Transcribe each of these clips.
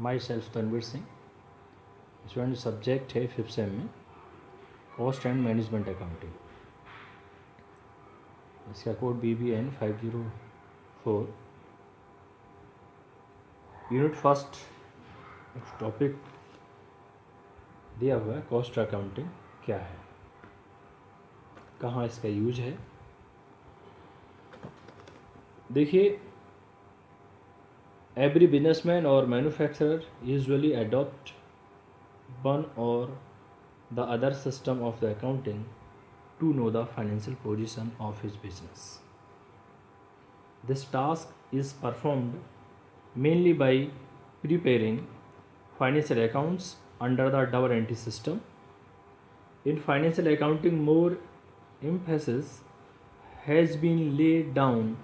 My self Tanvir Singh. Student subject है 5th sem में cost and management accounting. इसका code BBN 504। Unit first topic दिया हुआ है कॉस्ट अकाउंटिंग क्या है, कहाँ इसका यूज है। देखिए, every businessman or manufacturer usually adopt one or the other system of the accounting to know the financial position of his business. This task is performed mainly by preparing financial accounts under the double entry system. In financial accounting, more emphasis has been laid down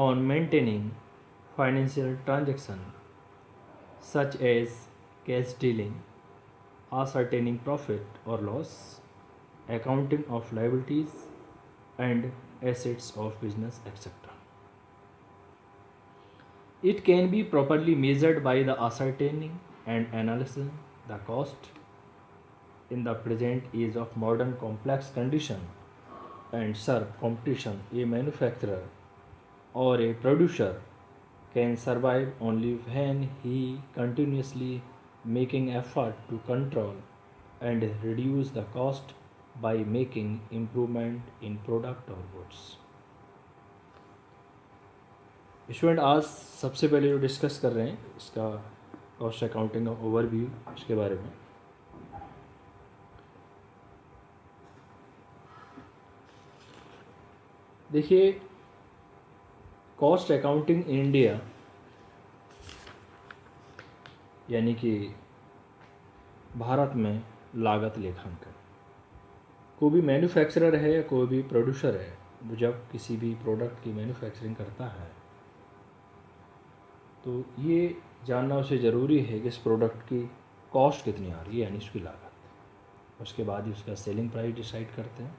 on maintaining financial transaction such as cash dealing, ascertaining profit or loss, accounting of liabilities and assets of business, etc. It can be properly measured by the ascertaining and analyzing the cost. In the present age of modern complex condition and sharp competition, a manufacturer or a producer can survive only when he continuously making effort to control and reduce the cost by making improvement in product or goods. Student, आज सबसे पहले जो discuss कर रहे हैं इसका cost accounting का overview, इसके बारे में। देखिए, कॉस्ट अकाउंटिंग इन इंडिया यानी कि भारत में लागत लेखांकन, कोई भी मैन्युफैक्चरर है या कोई भी प्रोड्यूसर है, वो जब किसी भी प्रोडक्ट की मैन्युफैक्चरिंग करता है तो ये जानना उसे ज़रूरी है कि इस प्रोडक्ट की कॉस्ट कितनी आ रही है, यानी उसकी लागत। उसके बाद ही उसका सेलिंग प्राइस डिसाइड करते हैं।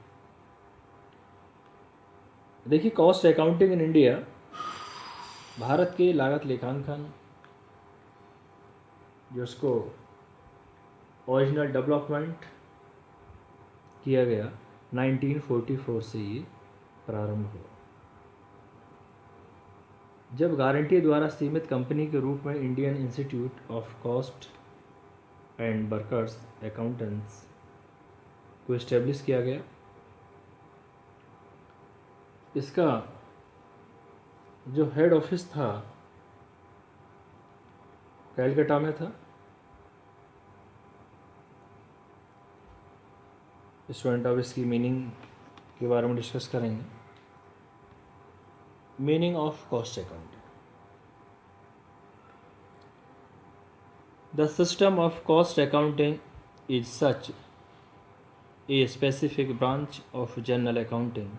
देखिए, cost accounting in India Bharat के लागत लेखांकन जो उसको ओरिजिनल डेवलपमेंट किया गया 1944 से ये प्रारंभ हुआ, जब गारंटी द्वारा सीमित कंपनी के रूप में Indian institute of cost and workers accountants को इस्टेब्लिश किया गया। इसका जो हेड ऑफिस था कैलकाटा में था। स्टूडेंट, अब इसकी मीनिंग के बारे में डिस्कस करेंगे। Meaning of cost accounting. The system of cost accounting is such a specific branch of general accounting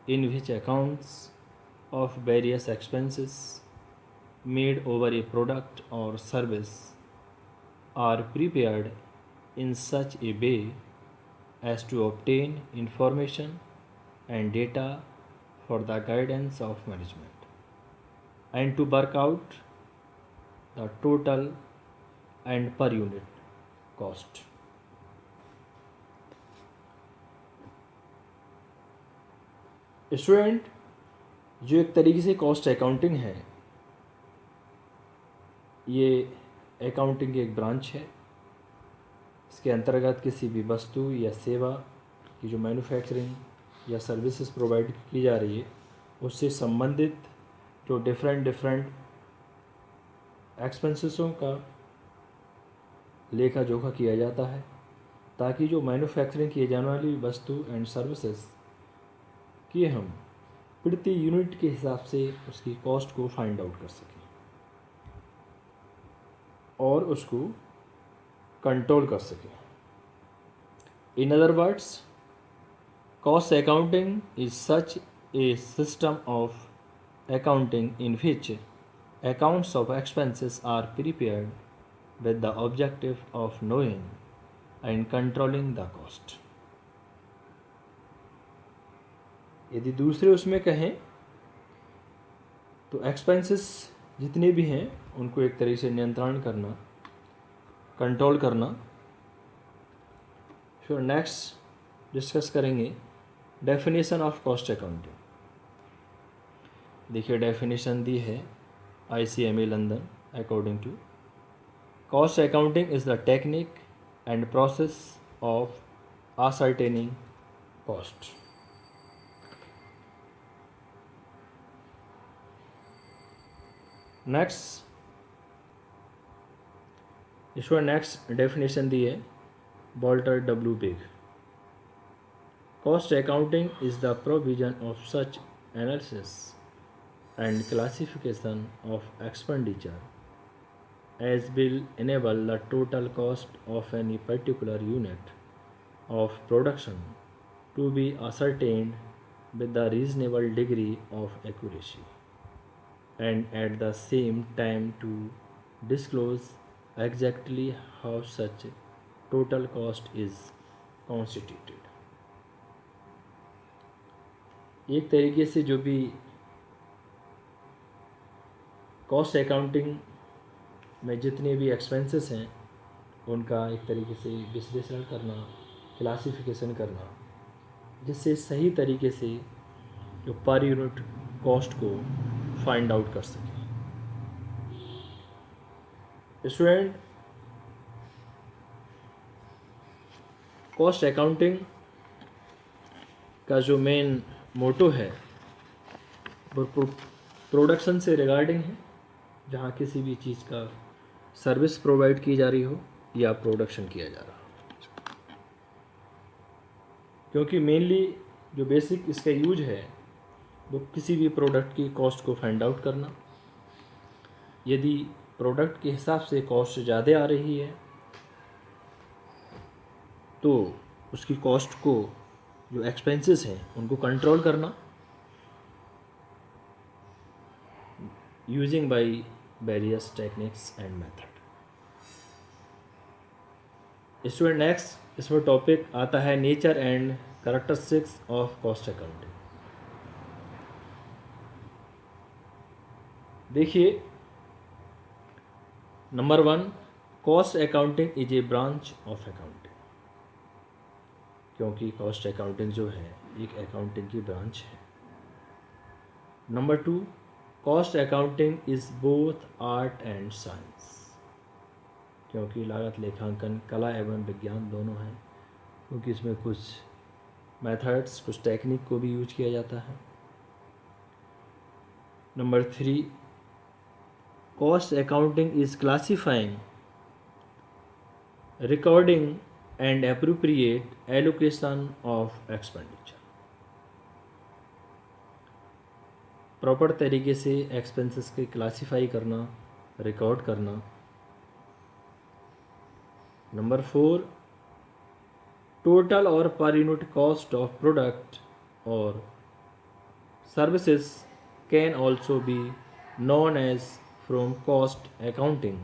in which accounts of various expenses made over a product or service are prepared in such a way as to obtain information and data for the guidance of management and to work out the total and per unit cost. Student, जो एक तरीके से cost accounting है, ये accounting की एक branch है। इसके अंतर्गत किसी भी वस्तु या सेवा की जो मैन्युफैक्चरिंग या सर्विसेज प्रोवाइड की जा रही है उससे संबंधित जो डिफरेंट एक्सपेंसेसों का लेखा जोखा किया जाता है, ताकि जो मैन्युफैक्चरिंग किए जाने वाली वस्तु एंड सर्विसेज कि हम प्रति यूनिट के हिसाब से उसकी कॉस्ट को फाइंड आउट कर सकें और उसको कंट्रोल कर सकें। In other words, cost accounting is such A system of accounting in which accounts of expenses are prepared with the objective of knowing and controlling the cost. यदि दूसरे उसमें कहें तो एक्सपेंसेस जितने भी हैं उनको एक तरीके से नियंत्रण करना, कंट्रोल करना। फिर नेक्स्ट डिस्कस करेंगे डेफिनेशन ऑफ कॉस्ट अकाउंटिंग। देखिए डेफिनेशन दी है ICMA London according to cost accounting is the technique and process of ascertaining cost. Next इसमें नेक्स्ट डेफिनेशन दी है Walter W. Bigg. Cost accounting is the provision of such analysis and classification of expenditure as will enable the total cost of any particular unit of production to be ascertained with a reasonable degree of accuracy, and at the same time to disclose exactly how such total cost is constituted. एक तरीके से जो भी cost accounting में जितने भी expenses हैं उनका एक तरीके से विश्लेषण करना, क्लासिफिकेशन करना, जिससे सही तरीके से जो पर यूनिट कॉस्ट को फाइंड आउट कर सकें। स्टूडेंट, कॉस्ट अकाउंटिंग का जो मेन मोटो है वो प्रोडक्शन से रिगार्डिंग है, जहाँ किसी भी चीज़ का सर्विस प्रोवाइड की जा रही हो या प्रोडक्शन किया जा रहा हो। क्योंकि मेनली जो बेसिक इसका यूज है वो किसी भी प्रोडक्ट की कॉस्ट को फाइंड आउट करना। यदि प्रोडक्ट के हिसाब से कॉस्ट ज़्यादा आ रही है तो उसकी कॉस्ट को, जो एक्सपेंसेस हैं उनको कंट्रोल करना using by various techniques and method. Student, next इसमें टॉपिक आता है nature and characteristics of cost accounting. देखिए, number 1, cost accounting is a branch of accounting. क्योंकि कॉस्ट अकाउंटिंग जो है एक अकाउंटिंग की ब्रांच है। Number 2, cost accounting is both art and science. क्योंकि लागत लेखांकन कला एवं विज्ञान दोनों हैं, क्योंकि इसमें कुछ मेथड्स, कुछ टेक्निक को भी यूज किया जाता है। Number 3, cost accounting is classifying, recording and appropriate allocation of expenditure. Proper तरीके से एक्सपेंसेस के क्लासीफाई करना, रिकॉर्ड करना। नंबर 4, टोटल और per unit cost of product और services can also be known as from cost accounting.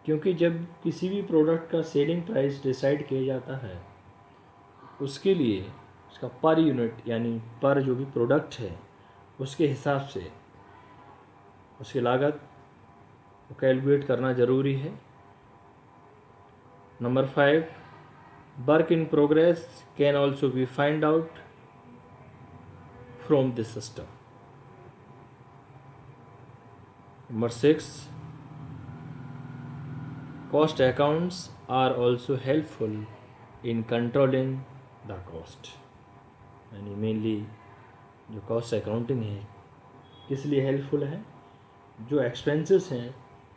क्योंकि जब किसी भी प्रोडक्ट का सेलिंग प्राइस डिसाइड किया जाता है, उसके लिए उसका पर यूनिट यानी पर जो भी प्रोडक्ट है उसके हिसाब से उसकी लागत को कैलकुलेट करना ज़रूरी है। Number 5, work in progress can also be find out from this system. Number 6, cost accounts are also helpful in controlling the cost. यानी मेनली जो कॉस्ट अकाउंटिंग है किस लिए हेल्पफुल है? जो एक्सपेंसेस हैं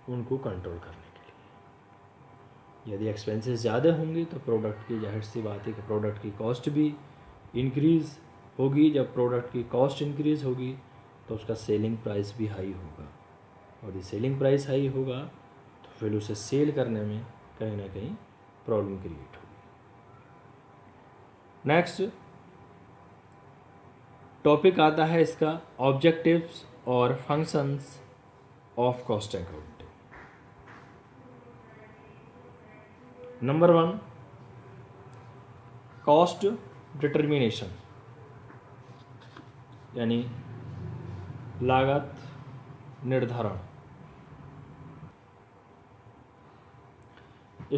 उनको कंट्रोल करने के लिए। यदि एक्सपेंसेस ज़्यादा होंगे तो प्रोडक्ट की जाहिर सी बात है कि प्रोडक्ट की कॉस्ट भी इंक्रीज़ होगी। जब प्रोडक्ट की कॉस्ट इंक्रीज़ होगी तो उसका सेलिंग प्राइस भी हाई होगा, और यदि सेलिंग प्राइस हाई होगा तो फिर उसे सेल करने में कहीं ना कहीं प्रॉब्लम क्रिएट होगी। नेक्स्ट टॉपिक आता है इसका ऑब्जेक्टिव्स और functions of cost accounting. Number 1, cost determination, यानी लागत निर्धारण।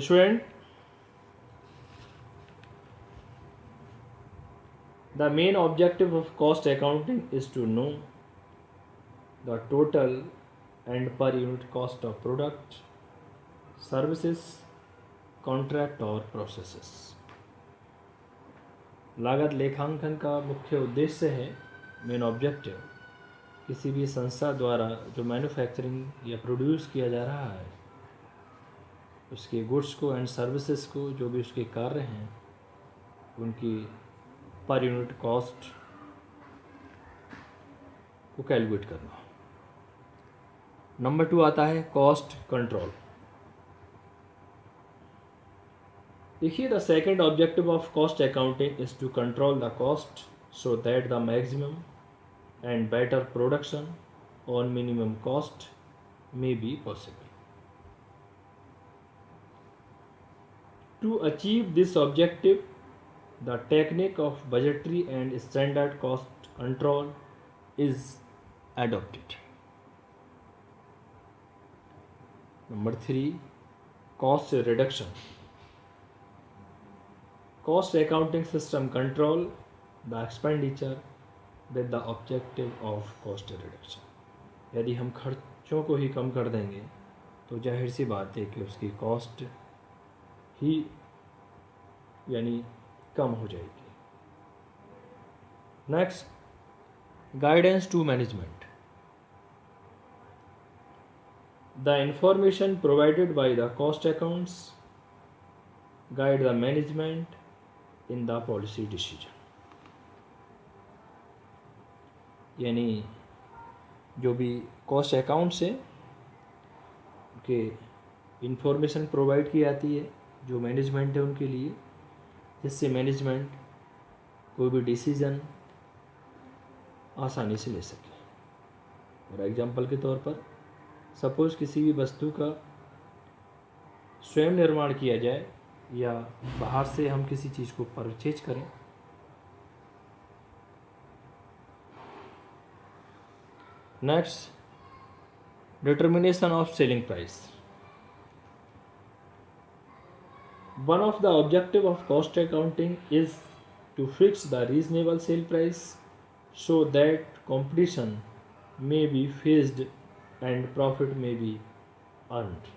Student, the main objective of cost accounting is to know the total and per unit cost of product, services, contract और processes। लागत लेखांकन का मुख्य उद्देश्य है, मेन ऑब्जेक्टिव, किसी भी संस्था द्वारा जो मैन्युफैक्चरिंग या प्रोड्यूस किया जा रहा है उसके गुड्स को एंड सर्विसेज को, जो भी उसके कार्य हैं उनकी पर यूनिट कॉस्ट को कैलकुलेट करना। नंबर 2 आता है कॉस्ट कंट्रोल। देखिए, the second objective of cost accounting is to control the cost so that the maximum and better production on minimum cost may be possible. To achieve this objective, the technique of budgetary and standard cost control is adopted. Number 3, cost reduction. Cost accounting system control the expenditure with the objective of cost reduction. यदि हम खर्चों को ही कम कर देंगे तो जाहिर सी बात है कि उसकी कॉस्ट ही यानी कम हो जाएगी। Next, guidance to management. The information provided by the cost accounts guide the management in the policy decision. यानी जो भी कॉस्ट अकाउंट्स है उनके इंफॉर्मेशन प्रोवाइड की जाती है जो मैनेजमेंट है उनके लिए, जिससे मैनेजमेंट कोई भी डिसीज़न आसानी से ले सके। और एग्जांपल के तौर पर सपोज़ किसी भी वस्तु का स्वयं निर्माण किया जाए या बाहर से हम किसी चीज़ को परचेज करें। Next, determination of selling price. One of the objective of cost accounting is to fix the reasonable sale price so that competition may be faced and profit may be earned.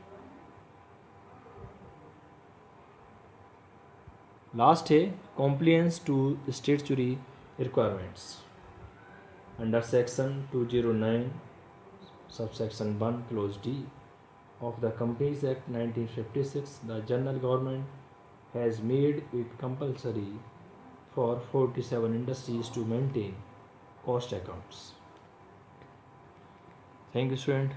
Last है compliance to statutory requirements. Under section 209 subsection 1 clause D of the Companies Act 1956, the General Government has made it compulsory for 47 industries to maintain cost accounts. Thank you, student.